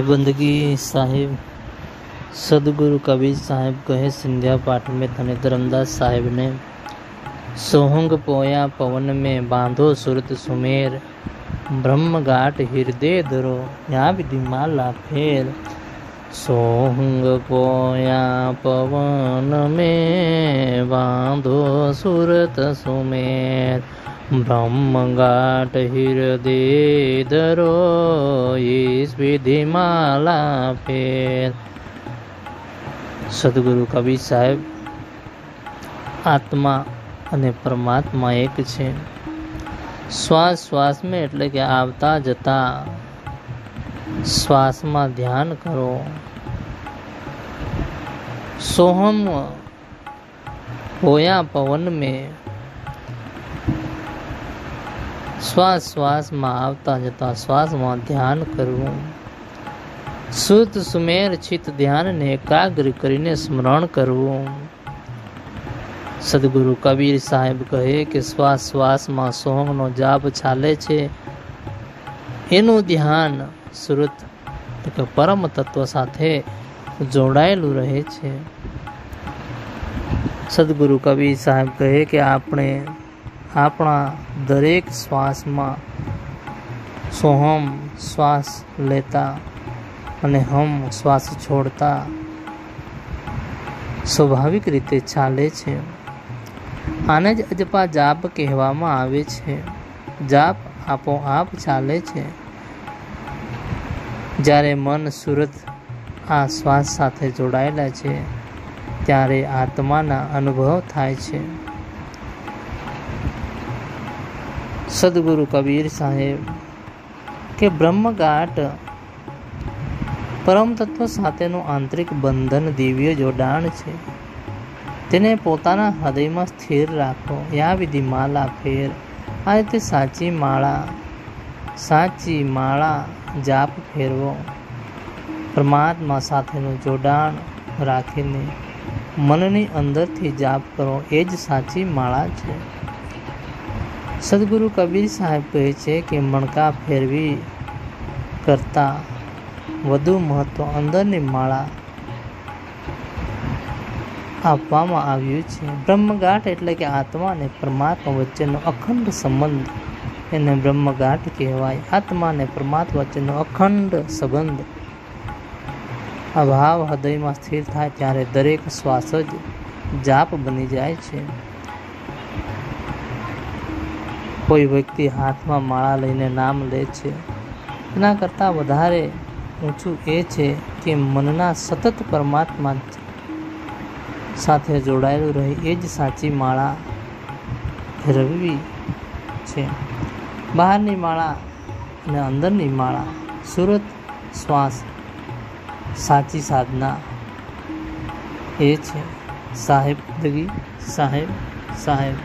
बंदगी साहिब सदगुरु कबीर साहिब कहे संध्या पाठ में धने धर्मदास साहिब ने सोहंग पोया पवन में बांधो सुरत सुमेर ब्रह्म घाट हृदय धरो यहाँ विधि माला फेर। सोहंग पोया पवन में बांधो सुरत सुमेर ब्रह्म घाट हृदय धरो इस विधि माला फेर। सदगुरु कबीर साहेब आत्मा અને પરમાત્મા એક છે। શ્વાસ શ્વાસમાં એટલે કે આવતા જતા શ્વાસમાં ધ્યાન કરો। સોહમ હોયા પવન में શ્વાસ શ્વાસમાં આવતા જતા શ્વાસમાં ધ્યાન કરવું। શુદ્ધ સુમેર ચિત્ત ધ્યાનને એકાગ્ર કરીને સ્મરણ કરવું। સદગુરુ કબીર સાહેબ કહે કે શ્વાસ શ્વાસમાં સોહમનો જાપ ચાલે છે એનું ધ્યાન સુરત એટલે પરમ તત્વ સાથે જોડાયેલું રહે છે। સદગુરુ કબીર સાહેબ કહે કે આપણે આપણા દરેક શ્વાસમાં સોહમ શ્વાસ લેતા અને હમ શ્વાસ છોડતા સ્વાભાવિક રીતે ચાલે છે। આને જ અજપા જાપ કહેવામાં આવે છે। જાપ આપોઆપ ચાલે છે જ્યારે મન સુરત આ શ્વાસ સાથે જોડાયેલા છે ત્યારે આત્માના અનુભવ થાય છે। સદગુરુ કબીર સાહેબ કે બ્રહ્મઘાટ પરમ તત્વ સાથેનું આંતરિક બંધન દિવ્ય જોડાણ છે। તેને પોતાના હૃદયમાં સ્થિર રાખો। યા વિધિ માલા ફેર આ રીતે સાચી માળા જાપ ફેરવો। પરમાત્મા સાથેનું જોડાણ રાખીને મનની અંદરથી જાપ કરો એ જ સાચી માળા છે। સદગુરુ કબીર સાહેબ કહે છે કે મણકા ફેરવી કરતાં વધુ મહત્વ અંદરની માળા આપવામાં આવ્યું છે। બ્રહ્મઘાટ એટલે કે આત્મા અને પરમાત્મા વચ્ચેનો અખંડ સંબંધ એને બ્રહ્મઘાટ કહેવાય। આત્મા અને પરમાત્મા વચ્ચેનો અખંડ સંબંધ આ ભાવ હૃદયમાં સ્થિર થાય ત્યારે દરેક શ્વાસ જ જાપ બની જાય છે। કોઈ વ્યક્તિ હાથમાં માળા લઈને નામ લે છે એના કરતાં વધારે ઊંચું એ છે કે મનના સતત પરમાત્મા સાથે જોડાયેલું રહે એ જ સાચી માળા ફેરવવી છે। બહારની માળા અને અંદરની માળા સુરત શ્વાસ સાચી સાધના એ છે। સાહેબ દગી સાહેબ સાહેબ